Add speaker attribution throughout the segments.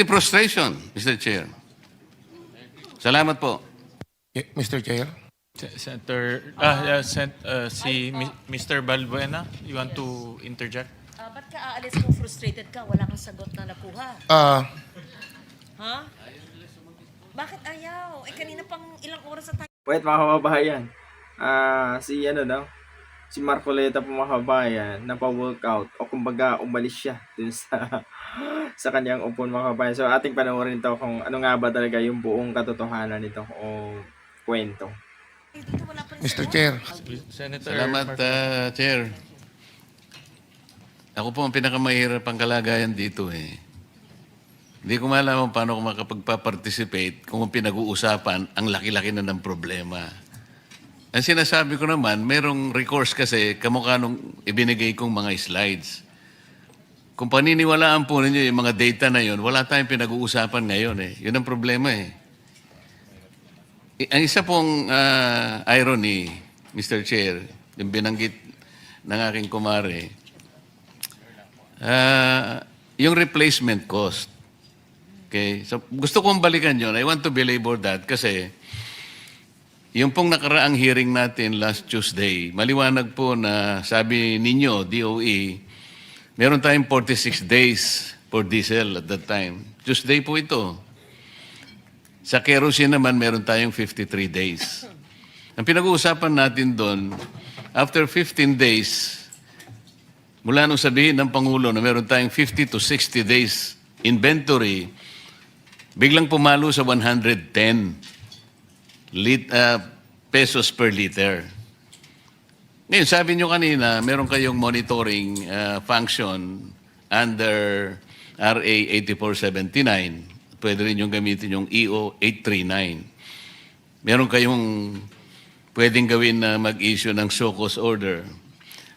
Speaker 1: frustration, Mr. Chair. Salamat po.
Speaker 2: Mr. Chair.
Speaker 3: Senator, Mr. Balbuena, you want to interject?
Speaker 4: Ba't ka aalis kung frustrated ka? Wala kang sagot na nakuha. Ha? Bakit ayaw? Eh, kanina pang ilang oras sa tayo.
Speaker 5: Wait, mga kababayan. Si Marcoleta po, mga kababayan, napa-workout o kumbaga umalis siya dun sa kanyang upon, mga kababayan. So ating panoorin to kung ano nga ba talaga yung buong katotohanan nito o kwento.
Speaker 4: Eh, dito wala pa rin
Speaker 2: Mr.
Speaker 4: sagot.
Speaker 2: Chair.
Speaker 3: Senator
Speaker 1: Salamat, Chair. Ako po ang pinakamahirap ang kalagayan dito eh. Hindi ko malaman paano ako makapagpa-participate kung ang pinag-uusapan ang laki-laki na ng problema. Ang sinasabi ko naman, merong recourse kasi kamukha nung ibinigay kong mga slides. Kung paniniwalaan po ninyo yung mga data na yun, wala tayong pinag-uusapan ngayon eh. Yun ang problema eh. Ang isa pong irony, Mr. Chair, yung binanggit ng aking kumare, yung replacement cost. Okay? So, gusto kong balikan yun. I want to belabor that kasi yung pong nakaraang hearing natin last Tuesday, maliwanag po na sabi ninyo, DOE, meron tayong 46 days for diesel at that time. Tuesday po ito. Sa kerosene naman, meron tayong 53 days. Ang pinag-uusapan natin doon, after 15 days, mula nung sabihin ng Pangulo na meron tayong 50 to 60 days inventory, biglang pumalo sa 110 pesos per liter. Ngayon, sabi nyo kanina, meron kayong monitoring function under RA 8479. Pwede rin yung gamitin yung EO 839. Meron kayong pwedeng gawin na mag-issue ng SOCOS order.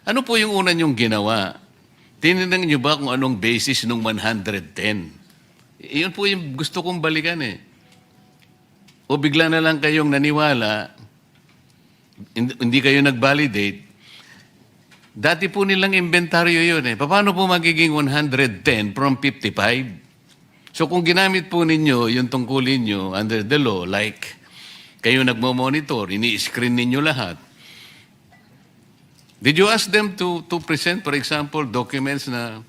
Speaker 1: Ano po yung una nyong ginawa? Tinignan nyo ba kung anong basis nung 110? Iyon po yung gusto kong balikan eh. O bigla na lang kayong naniwala, hindi kayo nag-validate. Dati po nilang inventaryo yun eh. Paano po magiging 110 from 55? So kung ginamit po ninyo yung tungkulin nyo under the law, like kayo nagmo-monitor, ini-screen ninyo lahat, did you ask them to present, for example, documents na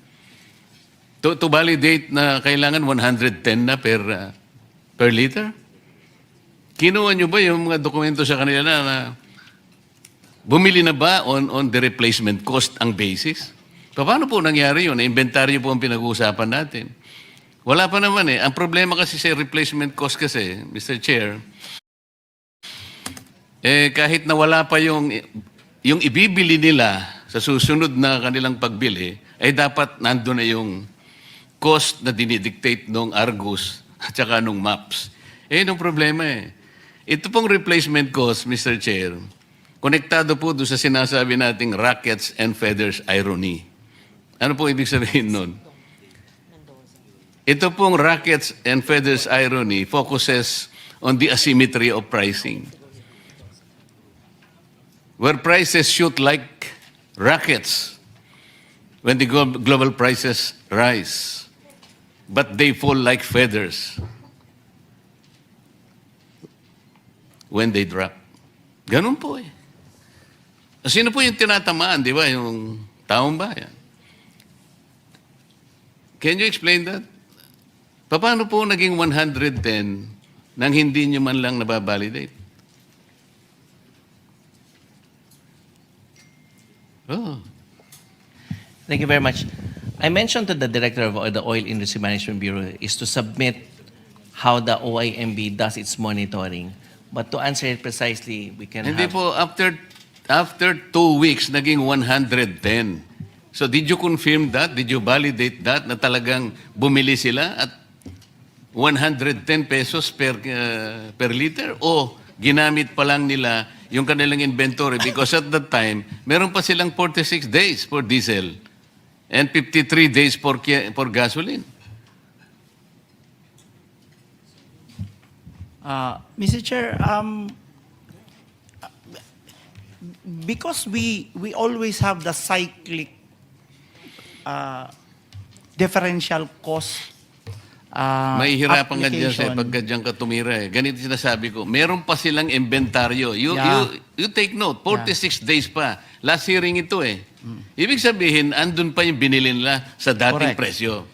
Speaker 1: to validate na kailangan 110 na per liter? Kinuha nyo ba yung mga dokumento sa kanila na bumili na ba on the replacement cost ang basis? Paano po nangyari yun? Inventaryo po ang pinag-uusapan natin. Wala pa naman eh. Ang problema kasi sa replacement cost kasi, Mr. Chair, kahit na wala pa yung ibibili nila sa susunod na kanilang pagbili, ay dapat nandun na yung cost na dinidictate nung Argus at saka nung MAPS. Yun ang problema eh. Ito pong replacement cost, Mr. Chair, konektado po doon sa sinasabi nating rackets and feathers irony. Ano po ibig sabihin nun? Ito pong rackets and feathers irony focuses on the asymmetry of pricing. Where prices shoot like rockets when the global prices rise, but they fall like feathers when they drop. Ganun po eh. Sino po yung tinatamaan, di ba? Yung taong bayan. Can you explain that? Paano po naging 110 nang hindi nyo man lang nababalidate? Oh.
Speaker 6: Thank you very much. I mentioned to the director of the Oil Industry Management Bureau is to submit how the OIMB does its monitoring. But to answer it precisely, we can
Speaker 1: Hindi
Speaker 6: have...
Speaker 1: po, after 2 weeks, naging 110. So did you confirm that? Did you validate that na talagang bumili sila at 110 pesos per liter? O ginamit pa lang nila yung kanilang inventory because at that time, meron pa silang 46 days for diesel and 53 days for gasoline.
Speaker 7: Mr. Chair, because we always have the cyclic differential cost
Speaker 1: Mahihirapan ka dyan
Speaker 7: application.
Speaker 1: pagka dyan ka tumira eh. Ganito sinasabi ko. Meron pa silang inventaryo.
Speaker 7: Yeah.
Speaker 1: You take note, 46 days pa. Last hearing ito eh. Ibig sabihin, andun pa yung binili nila sa dating
Speaker 7: Correct.
Speaker 1: presyo.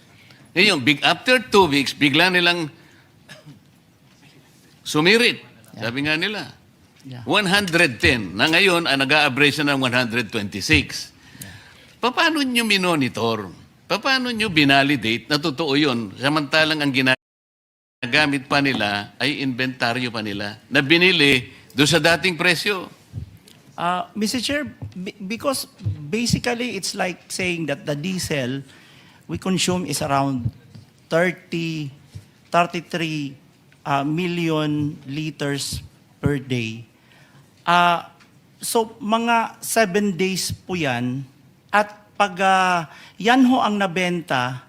Speaker 1: Ngayon, after 2 weeks, bigla nilang sumirit. Sabi nga nila.
Speaker 7: Yeah.
Speaker 1: 110. Na ngayon, nag-a-average na ng 126. Paano nyo minonitor? Paano nyo binalidate na totoo yun? Samantalang ang ginagamit pa nila ay inventaryo pa nila na binili doon sa dating presyo.
Speaker 7: Mr. Chair, because basically it's like saying that the diesel we consume is around 33 million liters per day. So mga 7 days po yan. At pag yan ho ang nabenta,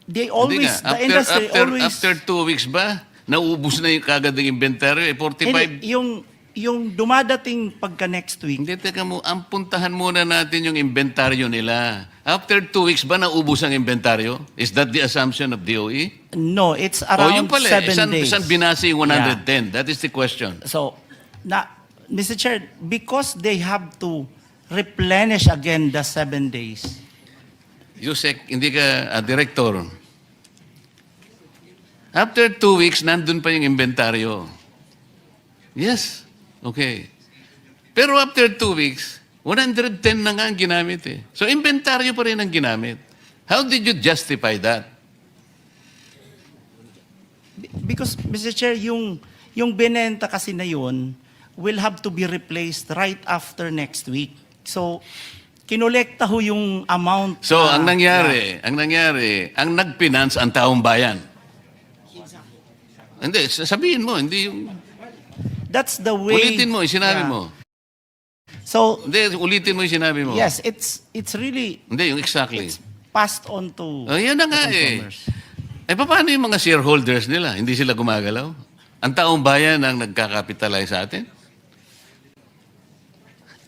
Speaker 7: they always,
Speaker 1: Hindi nga.
Speaker 7: the industry always...
Speaker 1: After 2 weeks ba, naubos na yung kagad ng inventaryo? 45...
Speaker 7: Hindi, yung dumadating pagka next week,
Speaker 1: Hindi, teka mo, ang puntahan muna natin yung inventaryo nila. After 2 weeks ba naubos ang inventaryo? Is that the assumption of DOE?
Speaker 7: no, it's
Speaker 1: Yung
Speaker 7: around
Speaker 1: pala,
Speaker 7: 7 days.
Speaker 1: saan binasa yung 110? That is the question.
Speaker 7: So, Mr. Chair, because they have to replenish again the 7 days.
Speaker 1: Yusek, hindi ka director. After 2 weeks, nandun pa yung inventaryo. Yes. Okay. Pero after 2 weeks, 110 na nga ang ginamit eh. So, inventaryo pa rin ang ginamit. How did you justify that?
Speaker 7: Because, Mr. Chair, yung binenta kasi na yun will have to be replaced right after next week. So, kinolekta ho yung amount.
Speaker 1: So, ang nangyari, ang nag-finance ang taong bayan. Hindi, sabihin mo, hindi yung...
Speaker 7: That's the way.
Speaker 1: Ulitin mo, yung sinabi
Speaker 7: Yeah.
Speaker 1: mo.
Speaker 7: So,
Speaker 1: Hindi, ulitin mo yung sinabi mo.
Speaker 7: yes, it's really
Speaker 1: Hindi, yung exactly.
Speaker 7: it's passed on to
Speaker 1: Oh, yan na
Speaker 7: the
Speaker 1: nga eh.
Speaker 7: consumers.
Speaker 1: Paano yung mga shareholders nila? Hindi sila gumagalaw? Ang taong bayan ang nagkakapitalize sa atin?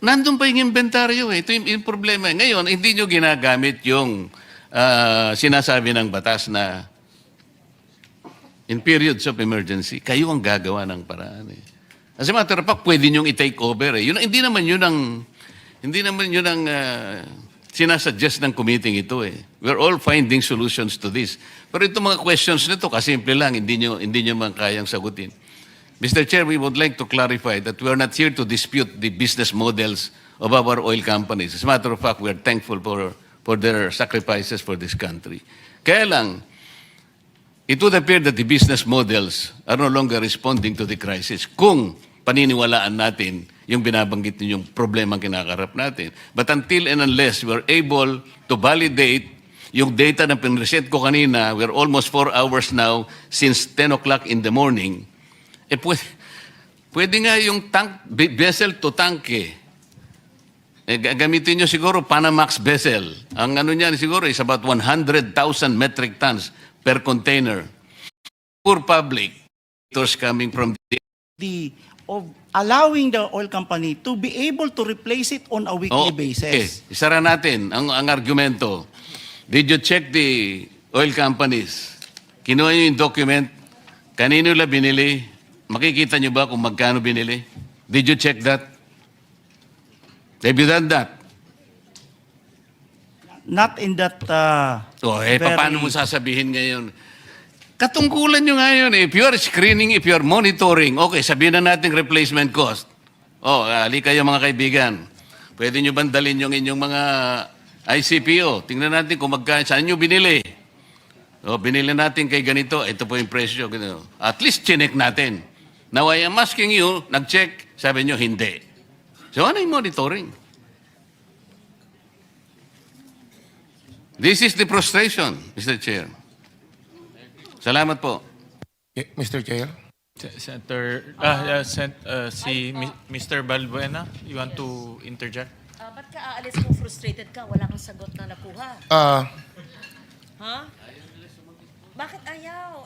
Speaker 1: Nandun pa yung inventaryo eh. Ito yung problema. Ngayon, hindi nyo ginagamit yung sinasabi ng batas na in periods of emergency, kayo ang gagawa ng paraan eh. As a matter of fact, pwede nyo i-take over eh. Hindi naman yun ang sinasuggest ng committee ito eh. We're all finding solutions to this. Pero itong mga questions nito, kasimple lang, hindi nyo man kayang sagutin. Mr. Chair, we would like to clarify that we are not here to dispute the business models of our oil companies. As a matter of fact, we are thankful for their sacrifices for this country. Kaya lang, it would appear that the business models are no longer responding to the crisis kung paniniwalaan natin yung binabanggit ninyong problema kinakarap natin. But until and unless we are able to validate yung data na pinresent ko kanina, we're almost 4 hours now since 10 o'clock in the morning, pwede nga yung vessel to tank eh. Gamitin nyo siguro Panamax vessel. Ang ano niyan siguro is about 100,000 metric tons per container. Poor public, coming from
Speaker 7: of allowing the oil company to be able to replace it on a weekly basis.
Speaker 1: Isara natin ang argumento. Did you check the oil companies? Kinuha nyo yung document? Kanino nila binili? Makikita nyo ba kung magkano binili? Did you check that? Have you done that?
Speaker 7: Not in that
Speaker 1: Paano mo sasabihin ngayon? Katungkulan nyo ngayon eh. If you are screening, if you are monitoring, okay, sabihin na natin replacement cost. Ali kayo mga kaibigan. Pwede nyo bandalin yung inyong mga ICPO. Tingnan natin kung magkano, saan nyo binili. Binili natin kay ganito, ito po yung presyo. Ganito. At least chinek natin. Now I am asking you, nag-check, sabi nyo hindi. So ano yung monitoring? This is the frustration, Mr. Chair. Salamat po.
Speaker 2: Mr. Chair.
Speaker 3: Senator, Mr. Balbuena, you want to interject?
Speaker 4: Ba't ka aalis kung frustrated ka? Wala kang sagot na nakuha.
Speaker 2: Uh,
Speaker 4: Ha? Bakit ayaw?